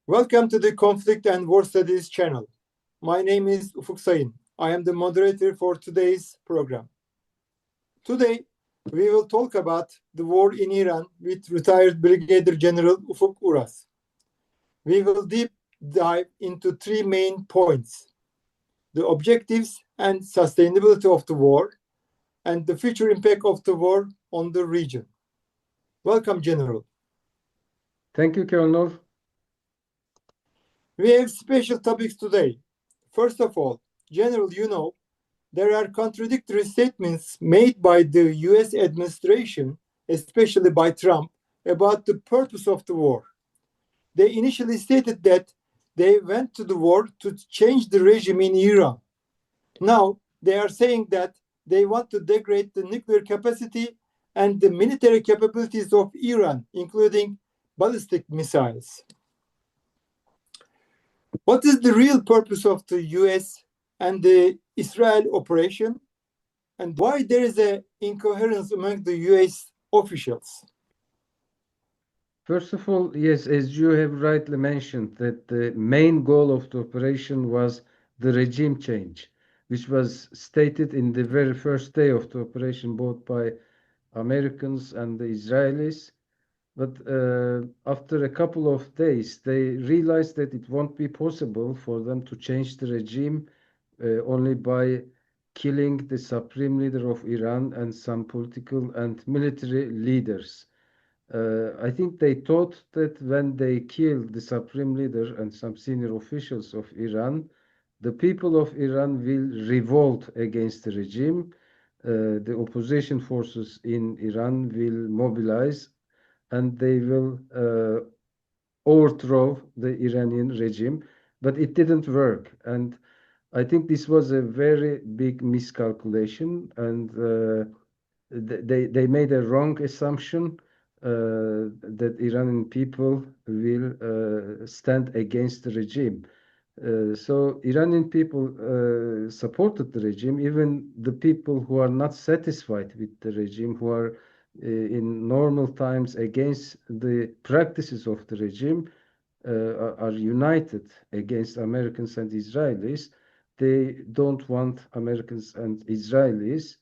Welcome to the Conflict and War Studies channel. My name is Ufuk Sayın. I am the moderator for today's program. Today, we will talk about the war in Iran with retired Brigadier General Ufuk Uras. We will deep dive into three main points: the objectives and sustainability of the war, and the future impact of the war on the region. Welcome, General. Thank you, Colonel. We have special topics today. First of all, General, there are contradictory statements made by the US administration, especially by Trump, about the purpose of the war. They initially stated that they went to the war to change the regime in Iran. Now, they are saying that they want to degrade the nuclear capacity and the military capabilities of Iran, including ballistic missiles. What is the real purpose of the US and the Israel operation, and why there is an incoherence among the US officials? First of all, yes, as you have rightly mentioned, that the main goal of the operation was the regime change, which was stated in the very first day of the operation, both by Americans and the Israelis. But after a couple of days, they realized that it won't be possible for them to change the regime only by killing the supreme leader of Iran and some political and military leaders. I think they thought that when they killed the supreme leader and some senior officials of Iran, the people of Iran will revolt against the regime. The opposition forces in Iran will mobilize and they will overthrow the Iranian regime. But it didn't work. And I think this was a very big miscalculation. And they made a wrong assumption that Iranian people will stand against the regime. So Iranian people supported the regime, even the people who are not satisfied with the regime, who are in normal times against the practices of the regime, are united against Americans and Israelis. They don't want Americans and Israelis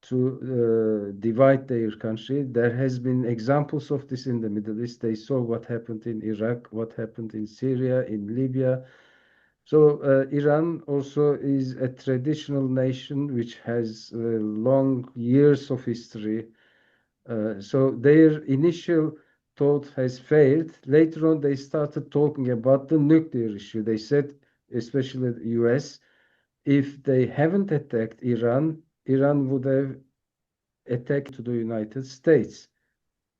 to divide their country. There has been examples of this in the Middle East. They saw what happened in Iraq, what happened in Syria, in Libya. So Iran also is a traditional nation which has long years of history. So their initial thought has failed. Later on, they started talking about the nuclear issue. They said, especially the US, if they haven't attacked Iran, Iran would have attacked to the United States.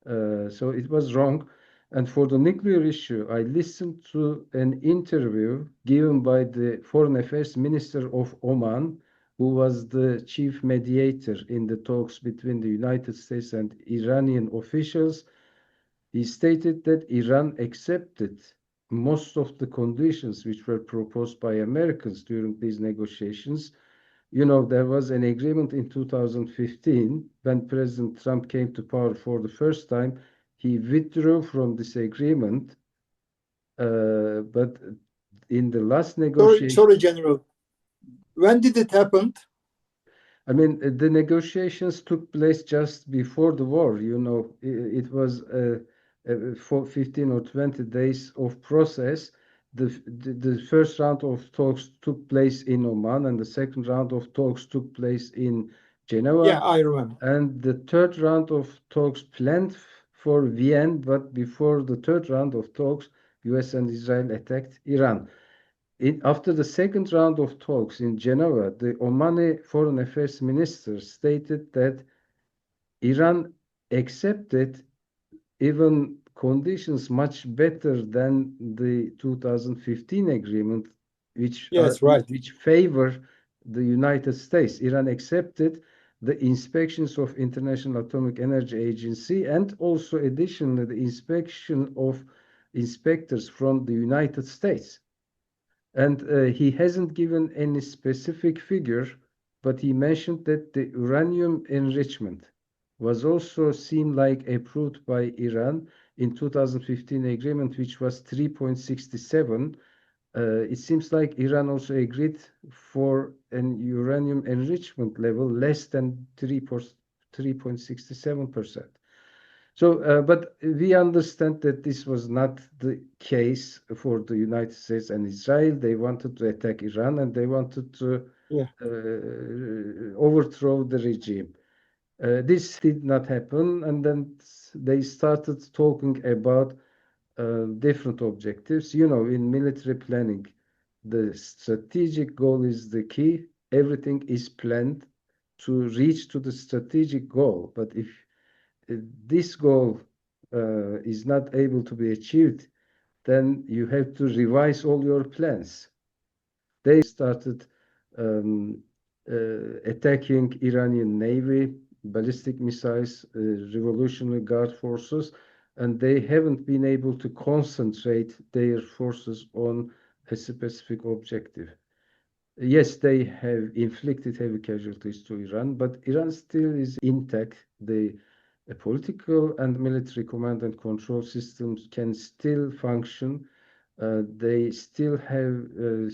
So it was wrong. And for the nuclear issue, I listened to an interview given by the Foreign Affairs Minister of Oman, who was the chief mediator in the talks between the United States and Iranian officials. He stated that Iran accepted most of the conditions which were proposed by Americans during these negotiations. There was an agreement in 2015 when President Trump came to power for the first time. He withdrew from this agreement, but in the last negotiation... Sorry, General. When did it happen? I mean, the negotiations took place just before the war. It was for 15 or 20 days of process. The first round of talks took place in Oman, and the second round of talks took place in Geneva. Yeah, I remember. And the third round of talks planned for Vienna, but before the third round of talks, US and Israel attacked Iran. After the second round of talks in Geneva, the Omani Foreign Affairs Minister stated that Iran accepted even conditions much better than the 2015 agreement, which favor the United States. Iran accepted the inspections of International Atomic Energy Agency and also additionally the inspection of inspectors from the United States. And he hasn't given any specific figure, but he mentioned that the uranium enrichment was also seen like approved by Iran. in 2015 agreement, which was 3.67. It seems like Iran also agreed for an uranium enrichment level less than 3.67%. So, but we understand that this was not the case for the United States and Israel. They wanted to attack Iran and they wanted to Yeah. overthrow the regime. This did not happen, and then they started talking about different objectives. You know, in military planning, the strategic goal is the key. Everything is planned to reach to the strategic goal. But if this goal is not able to be achieved, then you have to revise all your plans. They started um, attacking Iranian Navy, ballistic missiles, Revolutionary Guard forces, and they haven't been able to concentrate their forces on a specific objective. Yes, they have inflicted heavy casualties to Iran, but Iran still is intact. The political and military command and control systems can still function. They still have a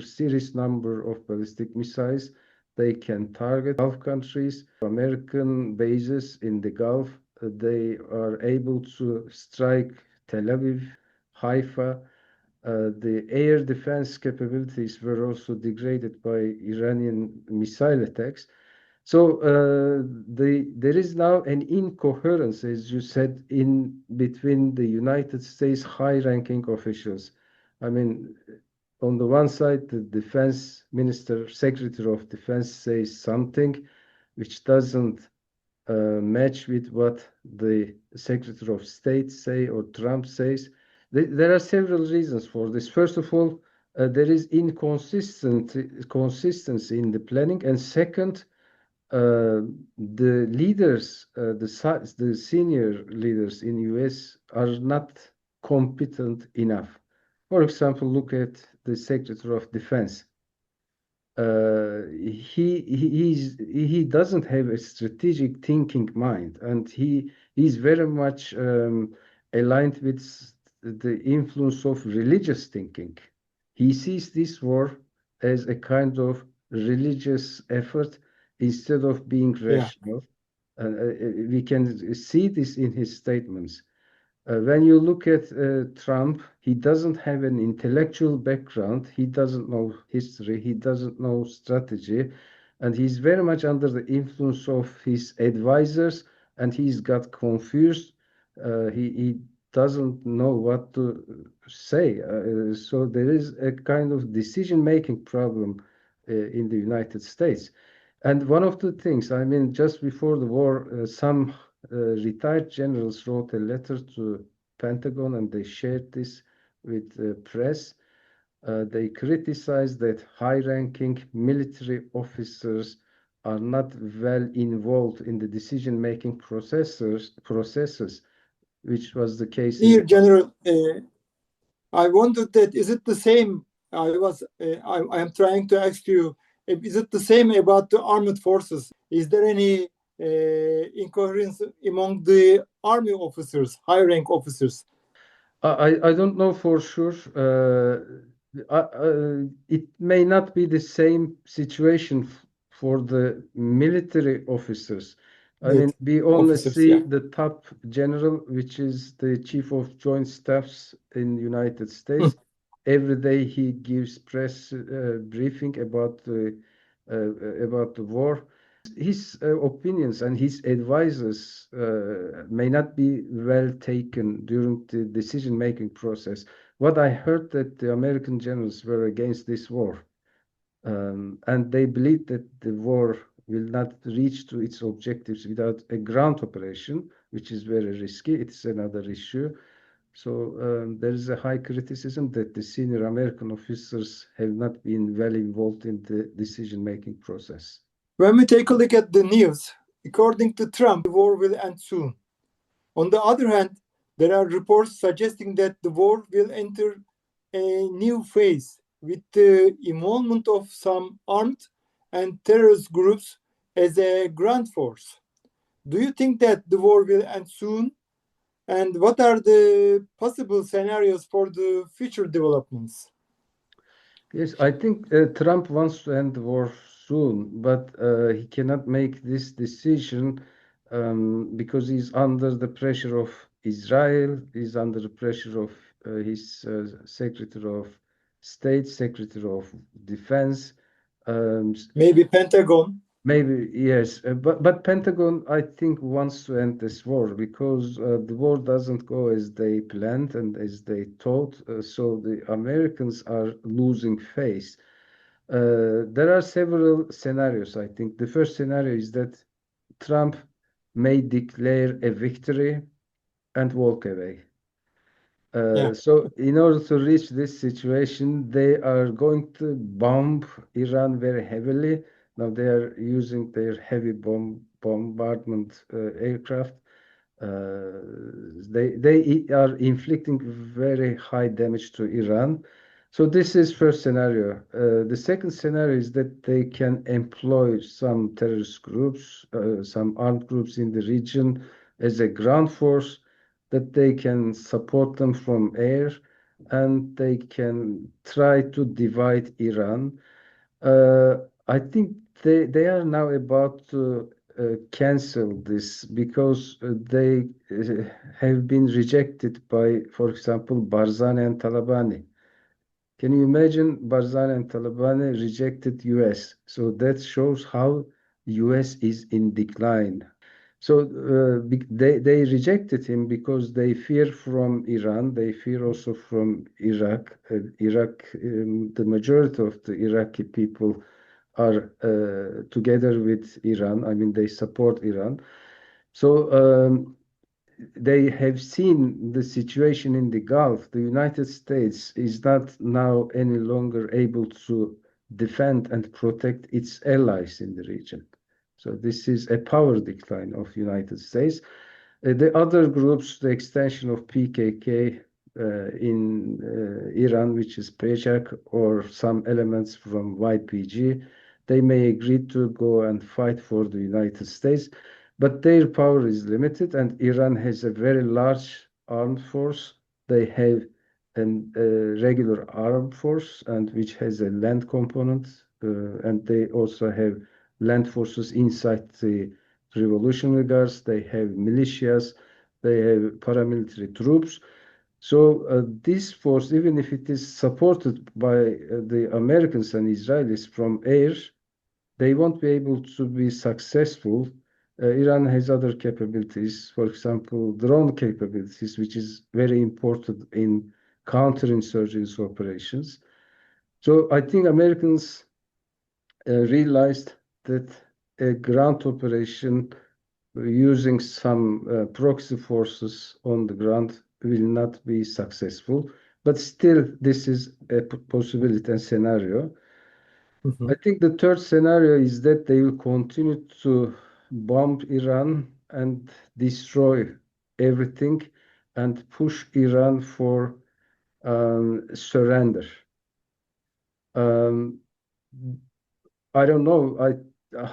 serious number of ballistic missiles. They can target Gulf countries, American bases in the Gulf. They are able to strike Tel Aviv, Haifa. The air defense capabilities were also degraded by Iranian missile attacks. So there is now an incoherence, as you said, in between the United States high-ranking officials. I mean, on the one side, the defense minister, secretary of defense says something which doesn't match with what the secretary of state say or Trump says. There are several reasons for this. First of all, there is consistency in the planning, and second, the leaders, the senior leaders in US are not competent enough. For example, look at the Secretary of Defense. He doesn't have a strategic thinking mind, and he's very much aligned with the influence of religious thinking. He sees this war as a kind of religious effort instead of being Yeah. rational. We can see this in his statements. When you look at Trump, he doesn't have an intellectual background. He doesn't know history. He doesn't know strategy. And he's very much under the influence of his advisors, and he's got confused. He doesn't know what to say. So there is a kind of decision-making problem in the United States. And one of the things, I mean, just before the war, some retired generals wrote a letter to Pentagon and they shared this with the press. They criticized that high-ranking military officers are not well involved in the decision-making processes, which was the case in. Dear General, I wondered that is it the same? I am trying to ask you, is it the same about the armed forces? Is there any incoherence among the army officers, high rank officers? I don't know for sure. It may not be the same situation for the military officers. I mean, we only Officers, see yeah. the top general, which is the chief of joint staffs in the United Hmm. States. Every day he gives press briefing about the war. His opinions and his advices may not be well taken during the decision-making process. What I heard that the American generals were against this war, and they believe that the war will not reach to its objectives without a ground operation, which is very risky. It's another issue. So there is a high criticism that the senior American officers have not been well involved in the decision-making process. When we take a look at the news, according to Trump, the war will end soon. On the other hand, there are reports suggesting that the war will enter a new phase with the involvement of some armed and terrorist groups as a ground force. Do you think that the war will end soon? And what are the possible scenarios for the future developments? Yes, I think Trump wants to end the war soon, but he cannot make this decision because he's under the pressure of Israel, he's under the pressure of his Secretary of State, Secretary of Defense. Um, Maybe Pentagon. Maybe yes, but Pentagon I think wants to end this war because the war doesn't go as they planned and as they thought. So the Americans are losing face. There are several scenarios. I think the first scenario is that Trump may declare a victory and walk away. Yeah. So in order to reach this situation, they are going to bomb Iran very heavily. Now they are using their heavy bombardment aircraft. Uh, they are inflicting very high damage to Iran. So this is first scenario. The second scenario is that they can employ some terrorist groups, some armed groups in the region as a ground force that they can support them from air and they can try to divide Iran. Uh, I think they are now about to cancel this because they have been rejected by, for example, Barzani and Talabani. Can you imagine Barzani and Talabani rejected US? So that shows how US is in decline. So they rejected him because they fear from Iran. They fear also from Iraq. Iraq, the majority of the Iraqi people are together with Iran. I mean, they support Iran. So they have seen the situation in the Gulf. The United States is not now any longer able to defend and protect its allies in the region. So this is a power decline of United States. The other groups, the extension of PKK in Iran, which is PJAK, or some elements from YPG, they may agree to go and fight for the United States, but their power is limited, and Iran has a very large armed force. They have a regular armed force, and which has a land component, and they also have land forces inside the Revolutionary Guards, they have militias, they have paramilitary troops. So this force, even if it is supported by the Americans and Israelis from air, they won't be able to be successful. Iran has other capabilities, for example, drone capabilities, which is very important in counterinsurgency operations. So I think Americans realized that a ground operation using some proxy forces on the ground will not be successful. But still, this is a possibility and scenario. I Mhm. think the third scenario is that they will continue to bomb Iran and destroy everything and push Iran for surrender. Um, I don't know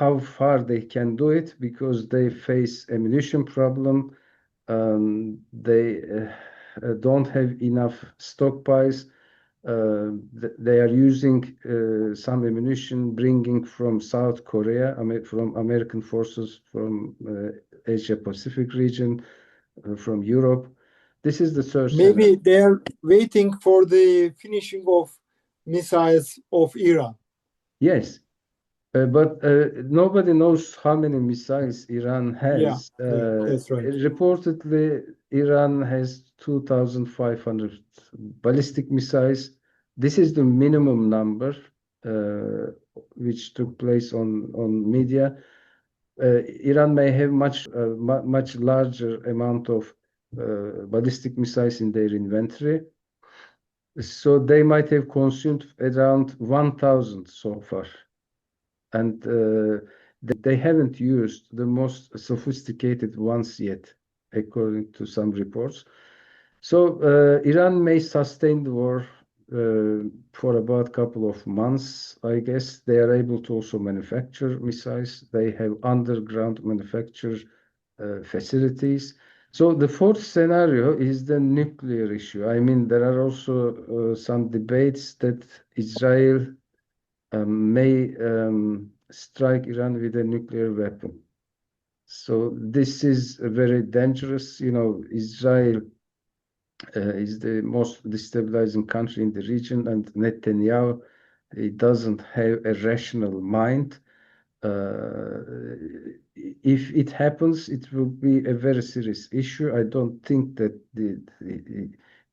how far they can do it because they face ammunition problem. They don't have enough stockpiles. They are using some ammunition bringing from South Korea, from American forces from Asia Pacific region, from Europe. This is the third scenario. Maybe they are waiting for the finishing of missiles of Iran. Yes, but nobody knows how many missiles Iran Yeah, has. yeah, that's right. Reportedly, Iran has 2,500 ballistic missiles. This is the minimum number uh, which took place on media. Iran may have much larger amount of ballistic missiles in their inventory. So they might have consumed around 1,000 so far. And they haven't used the most sophisticated ones yet, according to some reports. So Iran may sustain the war for about a couple of months, I guess. They are able to also manufacture missiles. They have underground manufacture facilities. So the fourth scenario is the nuclear issue. I mean, there are also some debates that Israel may strike Iran with a nuclear weapon. So this is a very dangerous. Israel is the most destabilizing country in the region, and Netanyahu, he doesn't have a rational mind. Uh, if it happens, it will be a very serious issue. I don't think that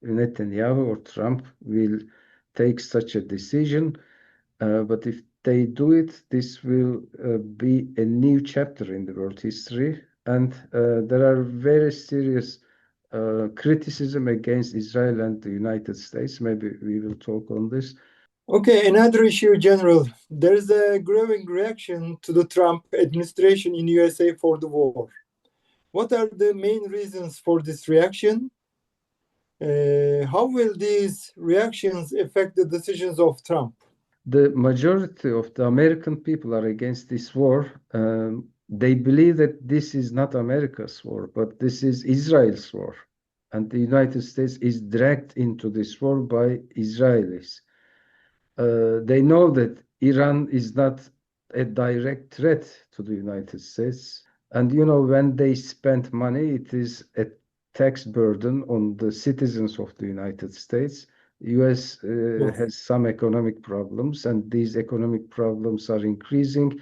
Netanyahu or Trump will take such a decision. But if they do it, this will be a new chapter in the world history. And there are very serious criticism against Israel and the United States. Maybe we will talk on this. Okay, another issue, General. There's a growing reaction to the Trump administration in USA for the war. What are the main reasons for this reaction? How will these reactions affect the decisions of Trump? The majority of the American people are against this war. They believe that this is not America's war, but this is Israel's war. And the United States is dragged into this war by Israelis. They know that Iran is not a direct threat to the United States. And when they spend money, it is a tax burden on the citizens of the United States. US Yes. has some economic problems, and these economic problems are increasing.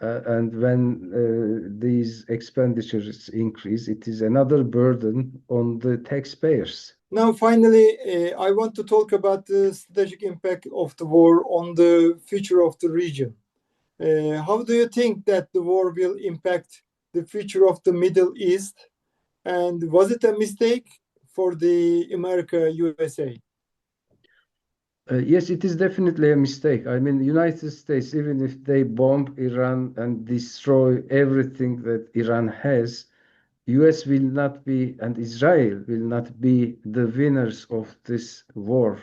And when these expenditures increase, it is another burden on the taxpayers. Now, finally, I want to talk about the strategic impact of the war on the future of the region. How do you think that the war will impact the future of the Middle East? And was it a mistake for the America USA? Yes, it is definitely a mistake. I mean, the United States, even if they bomb Iran and destroy everything that Iran has, US will not be, and Israel will not be the winners of this war.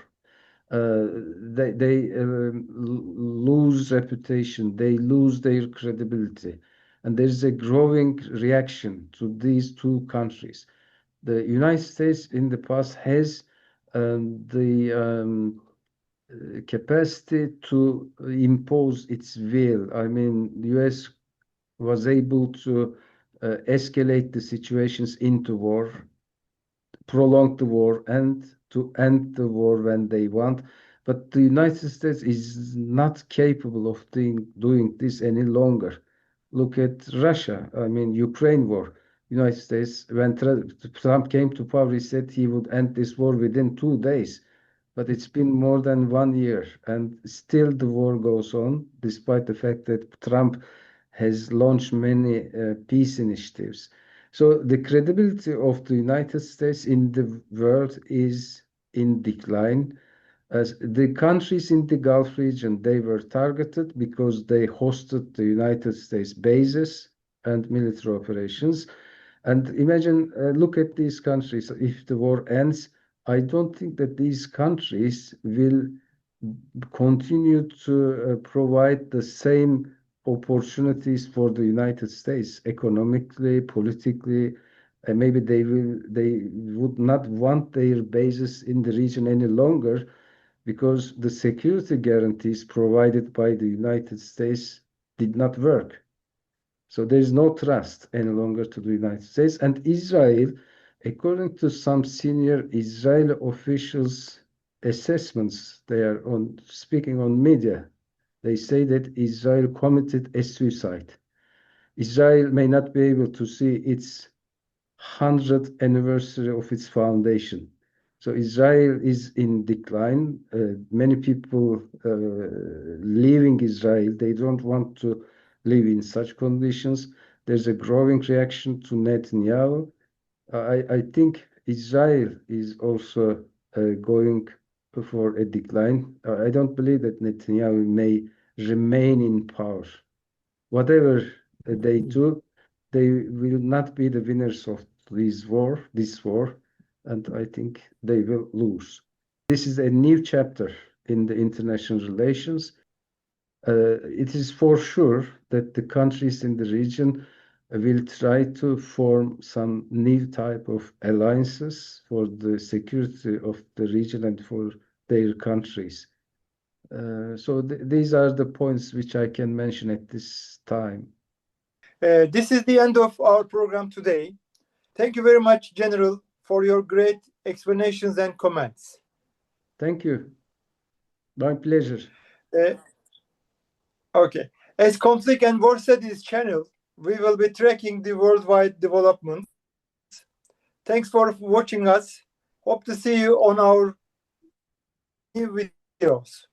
They lose reputation, they lose their credibility, and there is a growing reaction to these two countries. The United States in the past has the capacity to impose its will. I mean, the US was able to escalate the situations into war, prolong the war, and to end the war when they want. But the United States is not capable of doing this any longer. Look at Russia, I mean, Ukraine war. United States, when Trump came to power, he said he would end this war within 2 days. But it's been more than 1 year, and still the war goes on, despite the fact that Trump has launched many peace initiatives. So the credibility of the United States in the world is in decline. As the countries in the Gulf region, they were targeted because they hosted the United States bases and military operations. And imagine, look at these countries. If the war ends, I don't think that these countries will continue to provide the same opportunities for the United States economically, politically. Maybe they would not want their bases in the region any longer because the security guarantees provided by the United States did not work. So there is no trust any longer to the United States. And Israel, according to some senior Israeli officials' assessments, they are speaking on media. They say that Israel committed a suicide. Israel may not be able to see its 100th anniversary of its foundation. So Israel is in decline. Many people leaving Israel, they don't want to live in such conditions. There's a growing reaction to Netanyahu. I think Israel is also going for a decline. I don't believe that Netanyahu may remain in power. Whatever they do, they will not be the winners of this war, and I think they will lose. This is a new chapter in the international relations. It is for sure that the countries in the region will try to form some new type of alliances for the security of the region and for their countries. So these are the points which I can mention at this time. This is the end of our program today. Thank you very much, General, for your great explanations and comments. Thank you. My pleasure. Uh, okay. As Conflict and War Studies channel, we will be tracking the worldwide developments. Thanks for watching us. Hope to see you on our new videos.